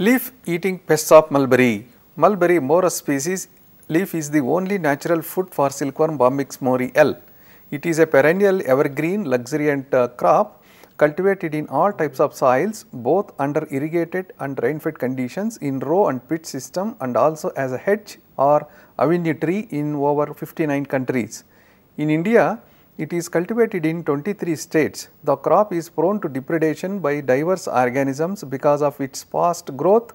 Leaf eating pests of mulberry. Mulberry morus species leaf is the only natural food for Silkworm bombyx mori L. It is a perennial evergreen luxuriant crop cultivated in all types of soils, both under irrigated and rain-fed conditions in row and pit system, and also as a hedge or avenue tree in over 59 countries. In India, it is cultivated in 23 states. The crop is prone to depredation by diverse organisms because of its fast growth,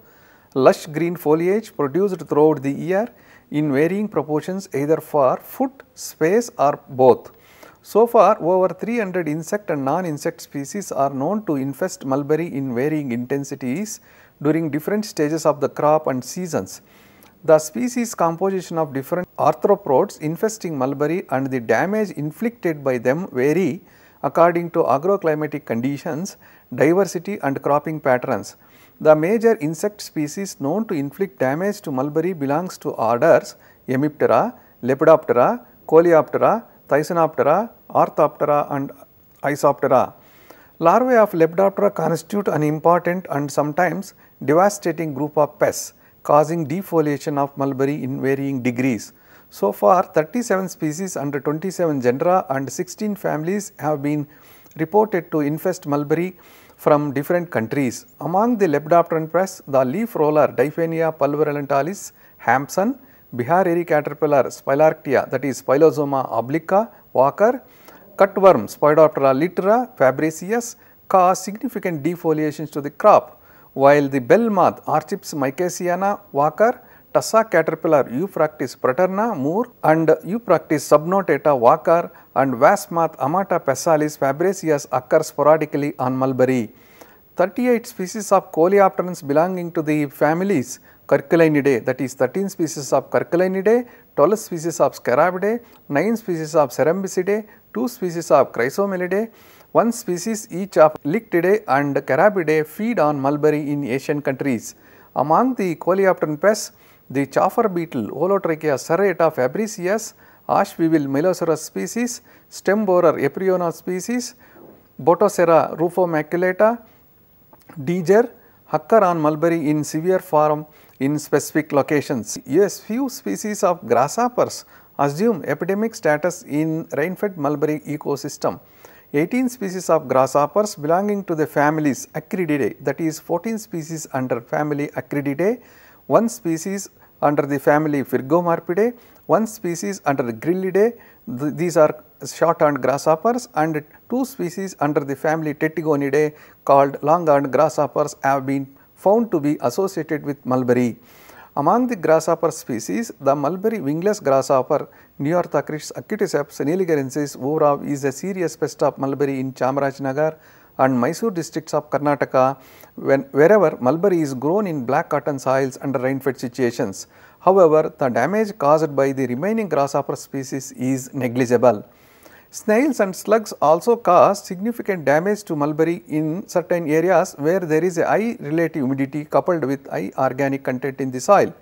lush green foliage produced throughout the year in varying proportions either for food, space or both. So far, over 300 insect and non-insect species are known to infest mulberry in varying intensities during different stages of the crop and seasons. The species composition of different arthropods infesting mulberry and the damage inflicted by them vary according to agroclimatic conditions, diversity and cropping patterns. The major insect species known to inflict damage to mulberry belongs to orders Hemiptera, Lepidoptera, Coleoptera, Thysanoptera, Orthoptera and Isoptera. Larvae of Lepidoptera constitute an important and sometimes devastating group of pests, causing defoliation of mulberry in varying degrees. So far, 37 species under 27 genera and 16 families have been reported to infest mulberry from different countries. Among the lepidopteran pests, the leaf roller Diphaenia pulverulentalis, Hampson, Bihar eri caterpillar Spilarctia, that is Spilozoma obliqua, Walker, cutworm Spodoptera litera, Fabricius cause significant defoliations to the crop, while the bell moth Archips mycaceana, Walker, Tussa caterpillar Eupractis praterna, Moore, and Eupractis subnotata, Walker, and wasp moth Amata pessalis Fabricius occur sporadically on mulberry. 38 species of coleopterans belonging to the families Curculinidae, that is 13 species of Curculinidae, 12 species of Scarabidae, 9 species of Cerambicidae, 2 species of Chrysomelidae, 1 species each of Lictidae and Carabidae feed on mulberry in Asian countries. Among the coleopteran pests, the chafer beetle Holotrichia serrata fabricius, ash weevil Meloceros species, stem borer Epriono species, Botocera rufomaculata, Deger occur on mulberry in severe form in specific locations. Yes, few species of grasshoppers assume epidemic status in rain-fed mulberry ecosystem. 18 species of grasshoppers belonging to the families Acrididae, that is 14 species under family Acrididae, 1 species under the family Virgomorphidae, 1 species under the Grillidae, these are short-horned grasshoppers, and 2 species under the family Tetigonidae called long-horned grasshoppers have been found to be associated with mulberry. Among the grasshopper species, the mulberry wingless grasshopper Neorthocris acuticeps niligarensis Uvrov is a serious pest of mulberry in Chamarajanagar and Mysore districts of Karnataka wherever mulberry is grown in black cotton soils under rain-fed situations. However, the damage caused by the remaining grasshopper species is negligible. Snails and slugs also cause significant damage to mulberry in certain areas where there is a high relative humidity coupled with high organic content in the soil.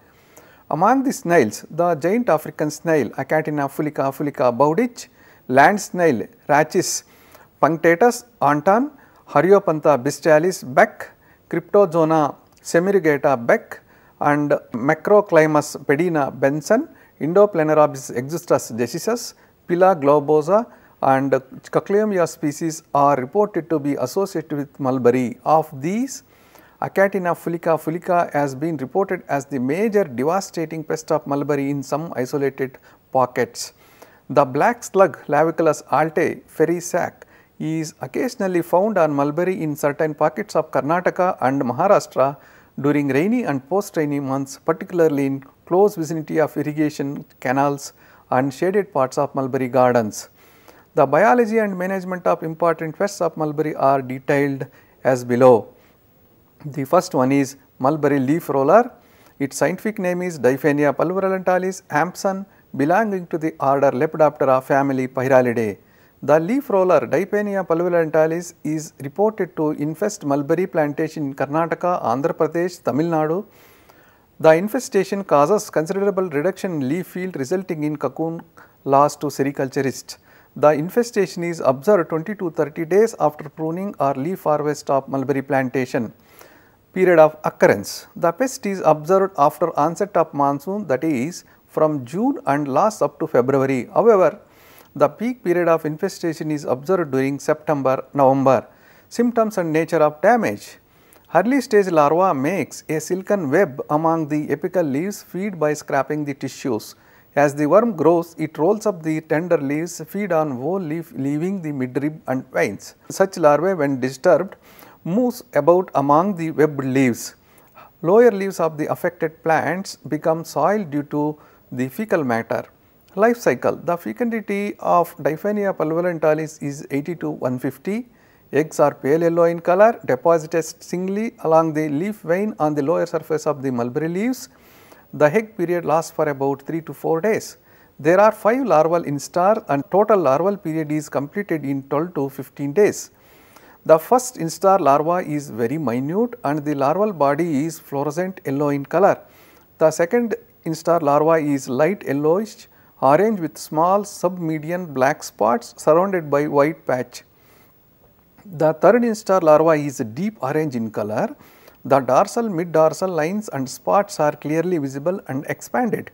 Among the snails, the giant African snail Achatina fulica bowditch, land snail Rachis punctatus Anton, Hariopantha bistalis Beck, Cryptozona semirugata Beck, and Macroclimus pedina Benson, Indoplenerobis exustus decisus, Pila globosa and Cacleomia species are reported to be associated with mulberry. Of these, Achatina fulica has been reported as the major devastating pest of mulberry in some isolated pockets. The black slug Laviculus altae ferrisac is occasionally found on mulberry in certain pockets of Karnataka and Maharashtra during rainy and post-rainy months, particularly in close vicinity of irrigation canals and shaded parts of mulberry gardens. The biology and management of important pests of mulberry are detailed as below. The first one is mulberry leaf roller. Its scientific name is Diphaenia pulverulentalis Hampson, belonging to the order Lepidoptera family Pyralidae. The leaf roller Diphaenia pulverulentalis is reported to infest mulberry plantation in Karnataka, Andhra Pradesh, Tamil Nadu. The infestation causes considerable reduction in leaf field, resulting in cocoon loss to sericulturists. The infestation is observed 20 to 30 days after pruning or leaf harvest of mulberry plantation. period of occurrence. The pest is observed after onset of monsoon, that is from June and lasts up to February. However, the peak period of infestation is observed during September, November. Symptoms and nature of damage. Early stage larva makes a silken web among the apical leaves, feed by scraping the tissues. As the worm grows, it rolls up the tender leaves, feed on whole leaf, leaving the midrib and veins. Such larvae, when disturbed, moves about among the webbed leaves. Lower leaves of the affected plants become soil due to the fecal matter. Life cycle. The fecundity of Diphaenia pulverulentalis is 80 to 150. Eggs are pale yellow in color, deposited singly along the leaf vein on the lower surface of the mulberry leaves. The egg period lasts for about 3 to 4 days. There are 5 larval instars and total larval period is completed in 12 to 15 days. The first instar larva is very minute and the larval body is fluorescent yellow in color. The second instar larva is light yellowish orange with small submedian black spots surrounded by white patch. The third instar larva is deep orange in color. The dorsal, mid-dorsal lines and spots are clearly visible and expanded.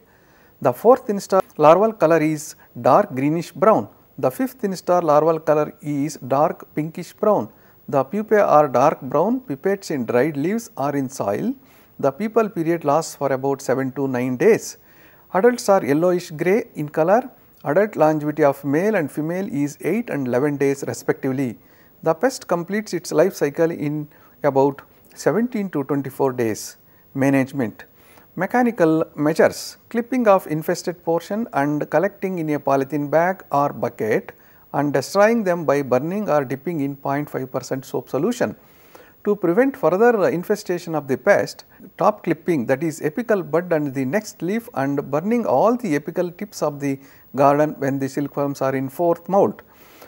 The fourth instar larval color is dark greenish brown. The fifth instar larval color is dark pinkish brown. The pupae are dark brown, pipettes in dried leaves or in soil. The pupal period lasts for about 7 to 9 days. Adults are yellowish grey in color. Adult longevity of male and female is 8 and 11 days respectively. The pest completes its life cycle in about 17 to 24 days. Management. Mechanical measures. Clipping of infested portion and collecting in a polythene bag or bucket and destroying them by burning or dipping in 0.5% soap solution. To prevent further infestation of the pest, top clipping, that is apical bud and the next leaf, and burning all the apical tips of the garden when the silkworms are in fourth molt.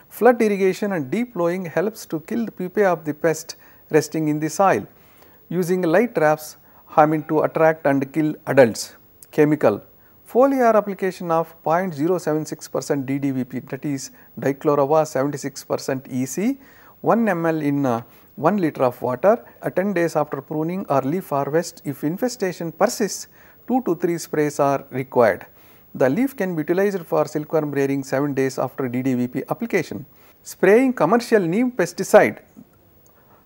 Flood irrigation and deep plowing helps to kill the pupae of the pest resting in the soil. Using light traps to attract and kill adults. Chemical. Foliar application of 0.076% DDVP, that is dichlorova 76% EC, 1 ml in 1 liter of water 10 days after pruning or leaf harvest. If infestation persists, 2 to 3 sprays are required. The leaf can be utilized for silkworm rearing 7 days after DDVP application. Spraying commercial neem pesticide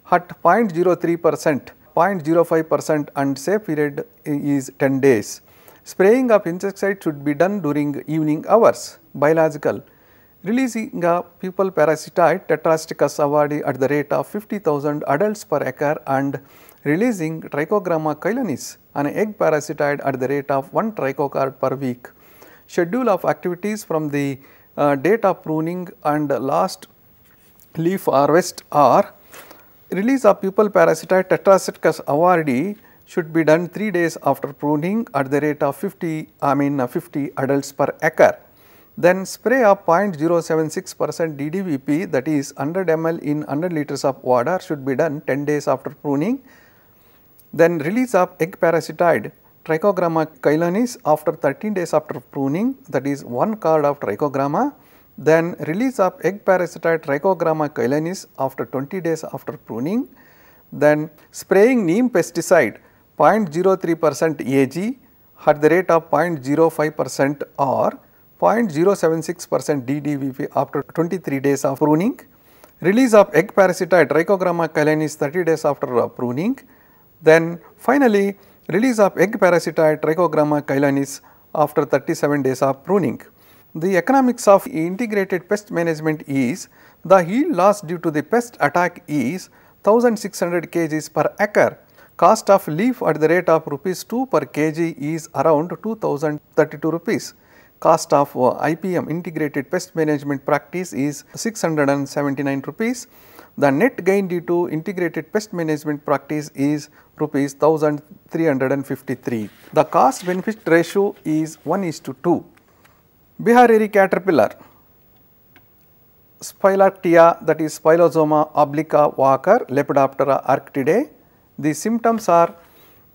at 0.03%, 0.05% and safe period is 10 days. Spraying of insecticide should be done during evening hours. Biological. Releasing a pupal parasitoid Tetrasticus awardi at the rate of 50,000 adults per acre and releasing Trichogramma cailanis, an egg parasitoid at the rate of 1 trichocard per week. Schedule of activities from the date of pruning and last leaf harvest are: release of pupal parasitoid Tetrasticus awardi should be done 3 days after pruning at the rate of 50 adults per acre. Then spray of 0.076% DDVP, that is 100 ml in 100 liters of water, should be done 10 days after pruning. Then release of egg parasitoid Trichogramma cailanis after 13 days after pruning, that is 1 card of Trichogramma. Then release of egg parasitoid Trichogramma cailanis after 20 days after pruning. Then spraying neem pesticide 0.03% Ag at the rate of 0.05% or 0.076% DDVP after 23 days of pruning. Release of egg parasitoid Trichogramma cailanis 30 days after pruning. Then finally, release of egg parasitoid Trichogramma cailanis after 37 days of pruning. The economics of integrated pest management is: the yield loss due to the pest attack is 1600 kgs per acre. Cost of leaf at the rate of rupees 2 per kg is around 2032 rupees. Cost of IPM, integrated pest management practice, is 679 rupees. The net gain due to integrated pest management practice is rupees 1353. The cost benefit ratio is 1:2. Bihariri caterpillar, Spilactia, that is Spilozoma obliqua Walker, Lepidoptera arctidae. The symptoms are: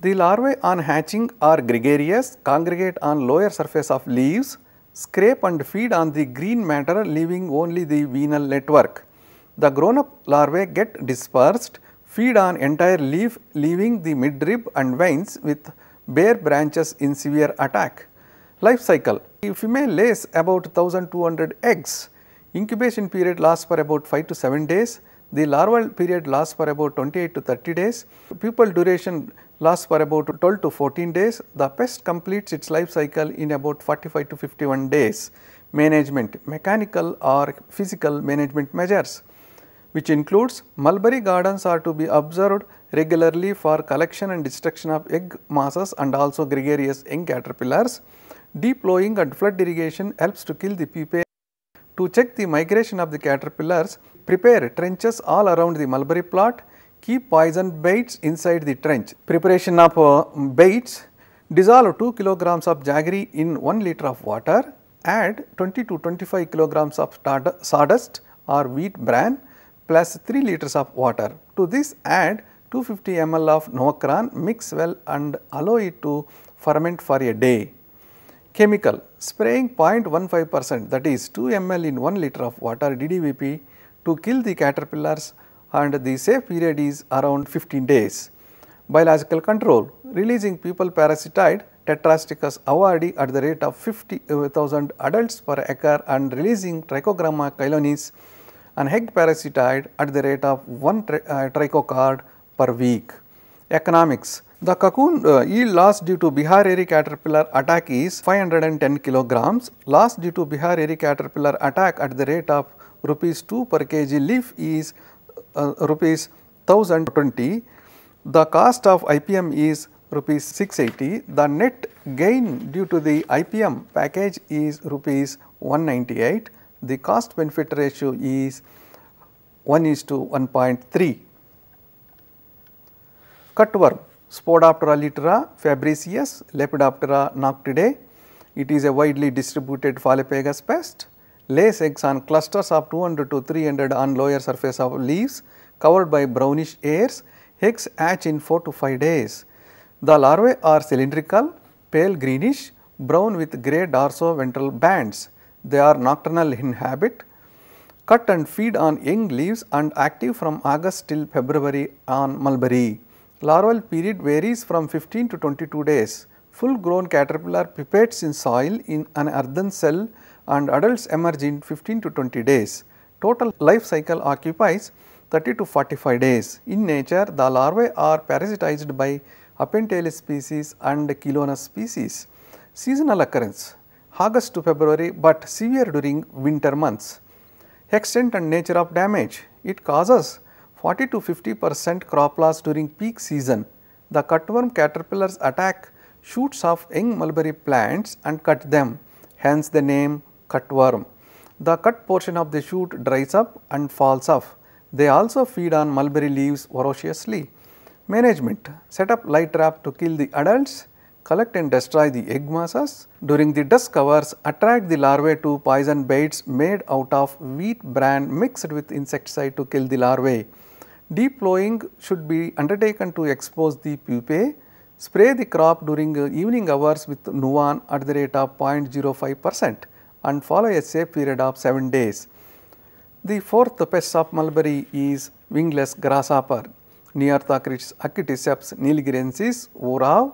the larvae on hatching are gregarious, congregate on lower surface of leaves, scrape and feed on the green matter leaving only the venal network. The grown up larvae get dispersed, feed on entire leaf, leaving the midrib and veins with bare branches in severe attack. Life cycle: the female lays about 1200 eggs. Incubation period lasts for about 5 to 7 days. The larval period lasts for about 28 to 30 days. Pupal duration lasts for about 12 to 14 days. The pest completes its life cycle in about 45 to 51 days. Management: mechanical or physical management measures, which includes mulberry gardens are to be observed regularly for collection and destruction of egg masses and also gregarious young caterpillars. Deep plowing and flood irrigation helps to kill the pupae. To check the migration of the caterpillars, prepare trenches all around the mulberry plot. Keep poison baits inside the trench. Preparation of baits: dissolve 2 kilograms of jaggery in 1 liter of water. Add 20 to 25 kilograms of sawdust or wheat bran plus 3 liters of water. To this add 250 ml of novacran, mix well and allow it to ferment for a day. Chemical: spraying 0.15%, that is 2 ml in 1 liter of water DDVP to kill the caterpillars, and the safe period is around 15 days. Biological control: releasing pupal parasitide Tetrasticus awardi at the rate of 50,000 adults per acre and releasing Trichogramma chylonis and egg parasitide at the rate of 1 trichocard per week. Economics: the cocoon yield loss due to Bihar eri caterpillar attack is 510 kilograms. Loss due to Bihar eri caterpillar attack at the rate of rupees 2 per kg leaf is rupees 1020. The cost of IPM is rupees 680. The net gain due to the IPM package is rupees 198. The cost benefit ratio is 1:1.3. Cutworm: Spodoptera litera, Fabricius, Lepidoptera noctidae. It is a widely distributed Phalopagus pest. Lays eggs on clusters of 200 to 300 on lower surface of leaves covered by brownish hairs. Eggs hatch in 4 to 5 days. The larvae are cylindrical, pale greenish, brown with grey dorsoventral bands. They are nocturnal in habit. Cut and feed on young leaves and active from August till February on mulberry. Larval period varies from 15 to 22 days. Full grown caterpillar pupates in soil in an earthen cell and adults emerge in 15 to 20 days. Total life cycle occupies 30 to 45 days. In nature, the larvae are parasitized by Apentalis species and Chilonas species. Seasonal occurrence: August to February, but severe during winter months. Extent and nature of damage: it causes 40 to 50% crop loss during peak season. The cutworm caterpillars attack shoots of young mulberry plants and cut them, hence the name cutworm. The cut portion of the shoot dries up and falls off. They also feed on mulberry leaves voraciously. Management: set up light trap to kill the adults, collect and destroy the egg masses. During the dusk hours, attract the larvae to poison baits made out of wheat bran mixed with insecticide to kill the larvae. Deep plowing should be undertaken to expose the pupae. Spray the crop during evening hours with Nuvan at the rate of 0.05% and follow a safe period of 7 days. The fourth pest of mulberry is wingless grasshopper, Nearthocris acuticeps nilgirensis Urav.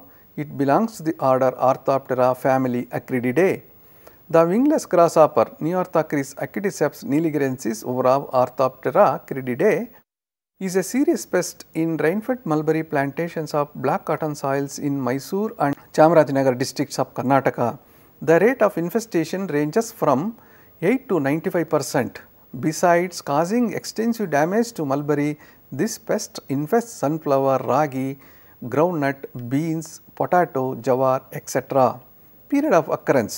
It belongs to the order Orthoptera family Acrididae. The wingless grasshopper Nearthocris acuticeps nilgirensis Urav Orthoptera Acrididae is a serious pest in rain-fed mulberry plantations of black cotton soils in Mysore and Chamarajanagar districts of Karnataka. The rate of infestation ranges from 8 to 95%. Besides causing extensive damage to mulberry, this pest infests sunflower, ragi, groundnut, beans, potato, jawar, etc. Period of occurrence: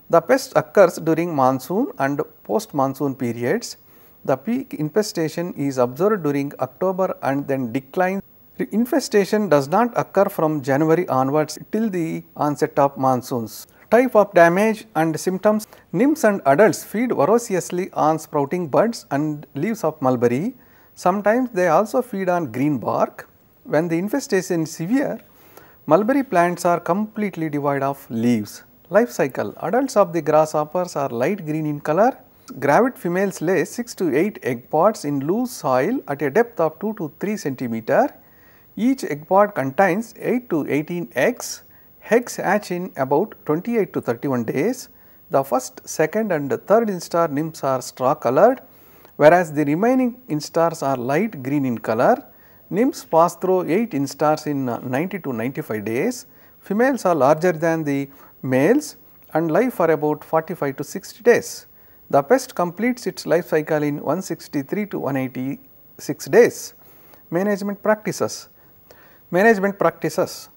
the pest occurs during monsoon and post-monsoon periods. The peak infestation is observed during October and then declines. The infestation does not occur from January onwards till the onset of monsoons. Type of damage and symptoms: nymphs and adults feed voraciously on sprouting buds and leaves of mulberry. Sometimes they also feed on green bark. When the infestation is severe, mulberry plants are completely devoid of leaves. Life cycle: adults of the grasshoppers are light green in color. Gravid females lay 6 to 8 egg pods in loose soil at a depth of 2 to 3 centimeter. Each egg pod contains 8 to 18 eggs. Eggs hatch in about 28 to 31 days. The first, second and third instar nymphs are straw colored, whereas the remaining instars are light green in color. Nymphs pass through 8 instars in 90 to 95 days. Females are larger than the males and live for about 45 to 60 days. The pest completes its life cycle in 163 to 186 days. Management practices.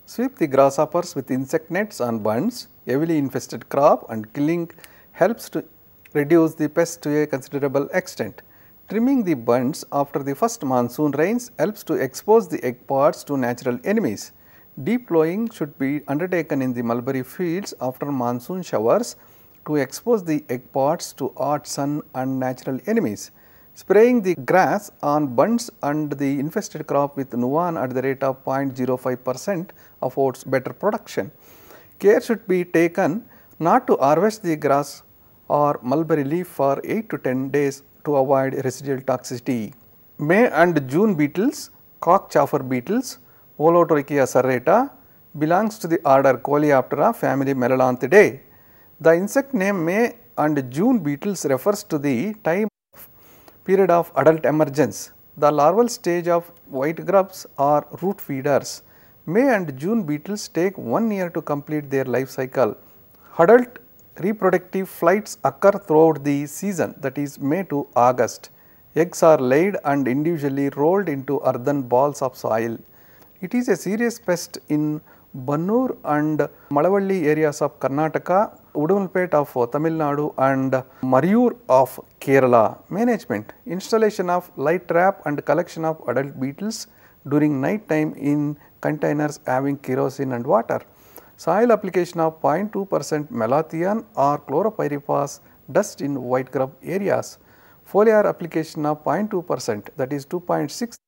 Sweep the grasshoppers with insect nets on bunds. Heavily infested crop and killing helps to reduce the pest to a considerable extent. Trimming the bunds after the first monsoon rains helps to expose the egg pods to natural enemies. Deep plowing should be undertaken in the mulberry fields after monsoon showers to expose the egg pods to hot sun and natural enemies. Spraying the grass on bunds and the infested crop with Nuvan at the rate of 0.05% affords better production. Care should be taken not to harvest the grass or mulberry leaf for 8 to 10 days to avoid residual toxicity. May and June beetles, cockchafer beetles, Holotrichia serrata, belongs to the order Coleoptera, family Melolanthidae. The insect name May and June beetles refers to the period of adult emergence. The larval stage of white grubs are root feeders. May and June beetles take 1 year to complete their life cycle. Adult reproductive flights occur throughout the season, that is May to August. Eggs are laid and individually rolled into earthen balls of soil. It is a serious pest in Bannur and Malavalli areas of Karnataka, Udumalpet of Tamil Nadu and Mariyur of Kerala. Management. Installation of light trap and collection of adult beetles during night time in containers having kerosene and water. Soil application of 0.2% malathion or chloropyrifos dust in white grub areas. Foliar application of 0.2%, that is 2.63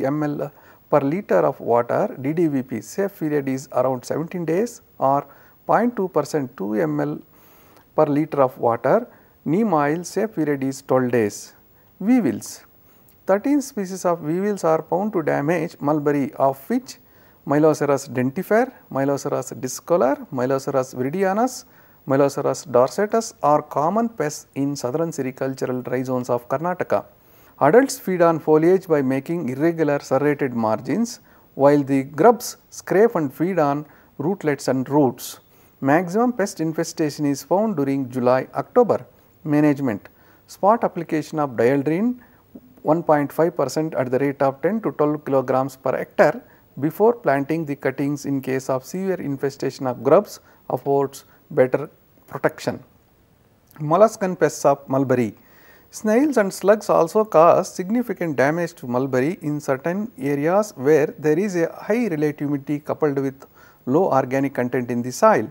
ml per liter of water. DDVP safe period is around 17 days or 0.2% 2 ml per liter of water. Neem oil safe period is 12 days. Weevils. 13 species of weevils are found to damage mulberry, of which Myloceras dentifer, Myloceras discolor, Myloceras viridianus, Myloceras dorsatus are common pests in southern sericultural dry zones of Karnataka. Adults feed on foliage by making irregular serrated margins, while the grubs scrape and feed on rootlets and roots. Maximum pest infestation is found during July-October. Management. Spot application of dieldrin 1.5% at the rate of 10 to 12 kilograms per hectare before planting the cuttings in case of severe infestation of grubs affords better protection. Molluscan pests of mulberry. Snails and slugs also cause significant damage to mulberry in certain areas where there is a high relative humidity coupled with low organic content in the soil.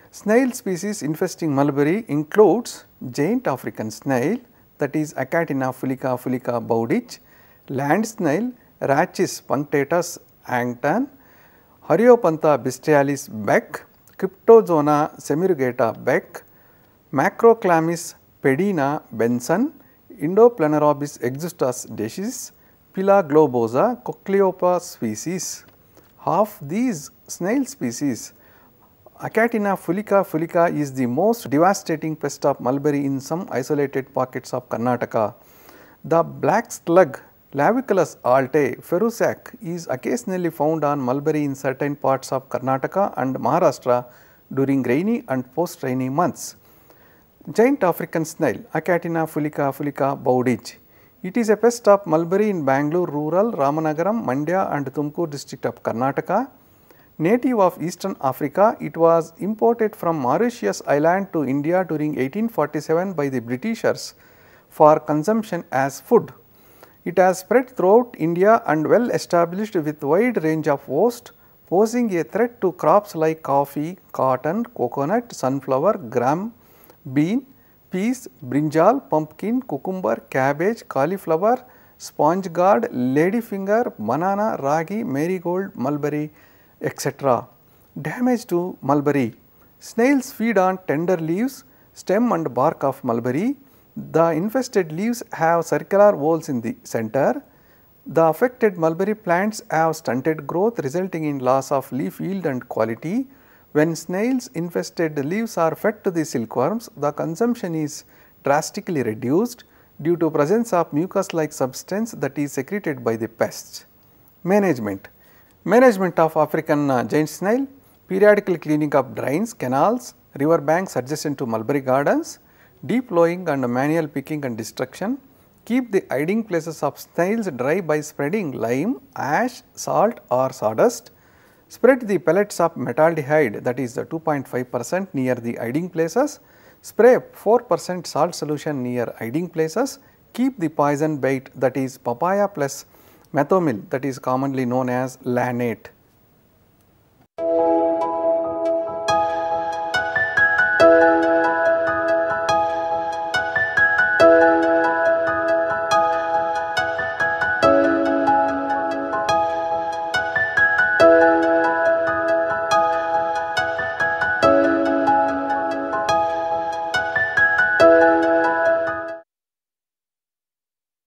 Snail species infesting mulberry includes giant African snail, that is Achatina fulica bowditch, land snail Rachis punctatus Angton, Hariopantha bistrialis Beck, Cryptozona semirugata Beck, Macroclamis pedina Benson, Indoplenerobis exustus decis, Pila globosa Cochleopa species. Of these snail species, Achatina fulica is the most devastating pest of mulberry in some isolated pockets of Karnataka. The black slug Laviculus alte ferusac is occasionally found on mulberry in certain parts of Karnataka and Maharashtra during rainy and post-rainy months. Giant African snail Achatina fulica bowditch. It is a pest of mulberry in Bangalore rural, Ramanagaram, Mandya and Tumkur district of Karnataka. Native of eastern Africa, it was imported from Mauritius island to India during 1847 by the Britishers for consumption as food. It has spread throughout India and well established with wide range of hosts, posing a threat to crops like coffee, cotton, coconut, sunflower, gram, bean, peas, brinjal, pumpkin, cucumber, cabbage, cauliflower, sponge gourd, ladyfinger, banana, ragi, marigold, mulberry, etc. Damage to mulberry. Snails feed on tender leaves, stem and bark of mulberry. The infested leaves have circular holes in the center. The affected mulberry plants have stunted growth resulting in loss of leaf yield and quality. When snails infested leaves are fed to the silkworms, the consumption is drastically reduced due to presence of mucus like substance that is secreted by the pests. Management. Management of African giant snail, periodical cleaning of drains, canals, river banks adjacent to mulberry gardens, deep plowing and manual picking and destruction. Keep the hiding places of snails dry by spreading lime, ash, salt or sawdust. Spread the pellets of metaldehyde, that is 2.5% near the hiding places. Spray 4% salt solution near hiding places. Keep the poison bait, that is papaya plus methomyl, that is commonly known as lanate.